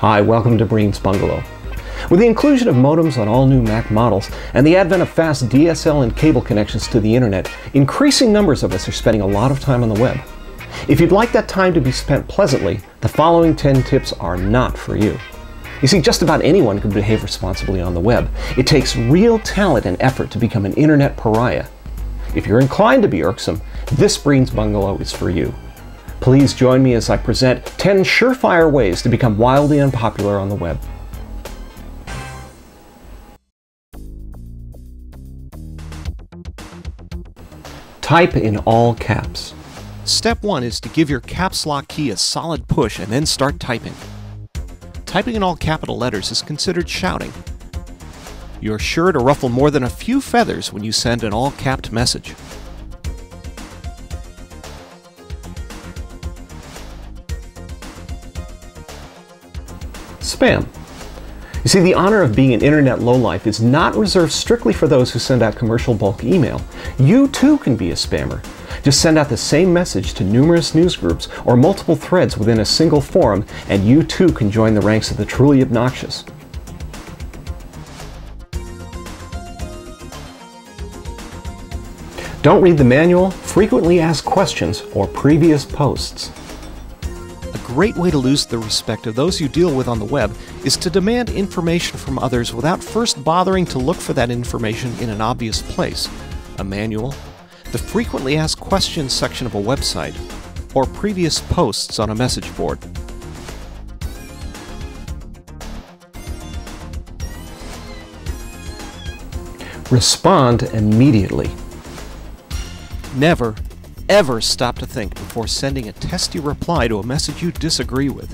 Hi, welcome to Breen's Bungalow. With the inclusion of modems on all new Mac models and the advent of fast DSL and cable connections to the internet, increasing numbers of us are spending a lot of time on the web. If you'd like that time to be spent pleasantly, the following 10 tips are not for you. You see, just about anyone can behave responsibly on the web. It takes real talent and effort to become an internet pariah. If you're inclined to be irksome, this Breen's Bungalow is for you. Please join me as I present 10 surefire ways to become wildly unpopular on the web. Type in all caps. Step 1 is to give your caps lock key a solid push and then start typing. Typing in all capital letters is considered shouting. You're sure to ruffle more than a few feathers when you send an all-capped message. Spam. You see, the honor of being an internet lowlife is not reserved strictly for those who send out commercial bulk email. You too can be a spammer. Just send out the same message to numerous news groups or multiple threads within a single forum, and you too can join the ranks of the truly obnoxious. Don't read the manual, frequently asked questions, or previous posts. A great way to lose the respect of those you deal with on the web is to demand information from others without first bothering to look for that information in an obvious place. A manual, the frequently asked questions section of a website, or previous posts on a message board. Respond immediately. Never, ever stop to think before sending a testy reply to a message you disagree with.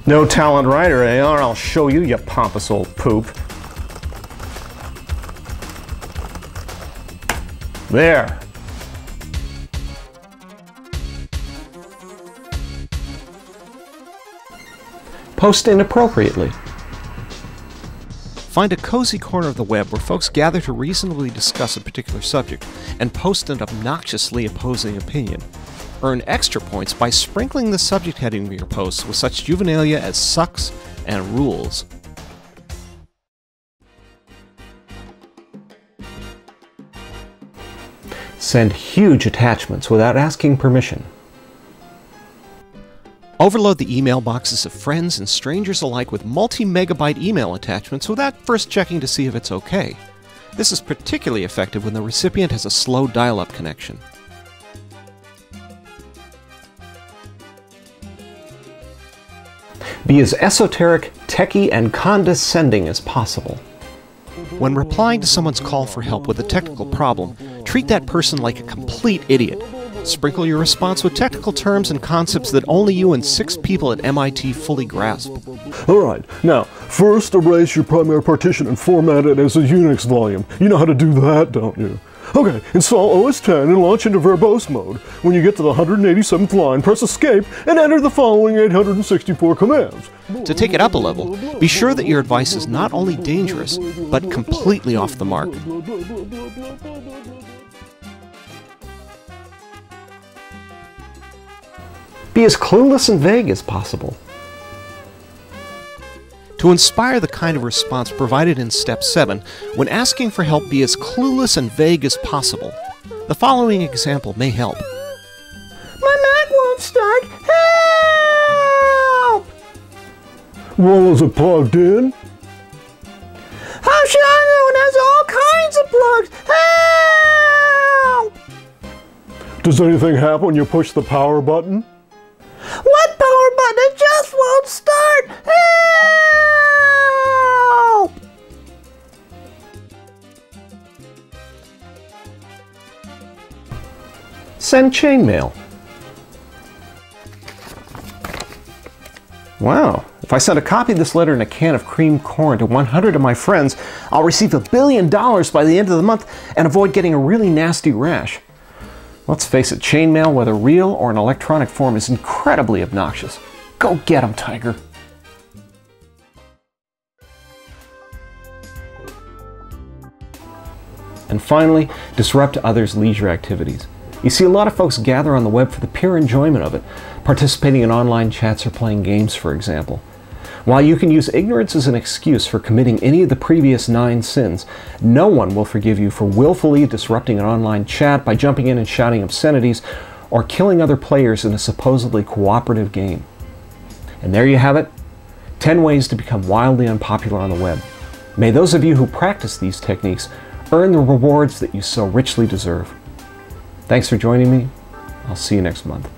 No talent writer, eh? Or I'll show you, you pompous old poop. There. Post inappropriately. Find a cozy corner of the web where folks gather to reasonably discuss a particular subject and post an obnoxiously opposing opinion. Earn extra points by sprinkling the subject heading of your posts with such juvenilia as sucks and rules. Send huge attachments without asking permission. Overload the email boxes of friends and strangers alike with multi-megabyte email attachments without first checking to see if it's okay. This is particularly effective when the recipient has a slow dial-up connection. Be as esoteric, techie, and condescending as possible. When replying to someone's call for help with a technical problem, treat that person like a complete idiot. Sprinkle your response with technical terms and concepts that only you and 6 people at MIT fully grasp. Alright, now, first erase your primary partition and format it as a Unix volume. You know how to do that, don't you? Okay, install OS X and launch into verbose mode. When you get to the 187th line, press escape and enter the following 864 commands. To take it up a level, be sure that your advice is not only dangerous, but completely off the mark. Be as clueless and vague as possible. To inspire the kind of response provided in Step 7, when asking for help, be as clueless and vague as possible. The following example may help. My Mac won't start. Help! Well, is it plugged in? How should I know? It has all kinds of plugs. Help! Does anything happen when you push the power button? What power button? It just won't start. Help! Send chainmail. Wow, if I send a copy of this letter in a can of cream corn to 100 of my friends, I'll receive $1 billion by the end of the month and avoid getting a really nasty rash. Let's face it, chainmail, whether real or in electronic form, is incredibly obnoxious. Go get 'em, Tiger. And finally, disrupt others' leisure activities. You see, a lot of folks gather on the web for the pure enjoyment of it, participating in online chats or playing games, for example. While you can use ignorance as an excuse for committing any of the previous 9 sins, no one will forgive you for willfully disrupting an online chat by jumping in and shouting obscenities or killing other players in a supposedly cooperative game. And there you have it, 10 ways to become wildly unpopular on the web. May those of you who practice these techniques earn the rewards that you so richly deserve. Thanks for joining me. I'll see you next month.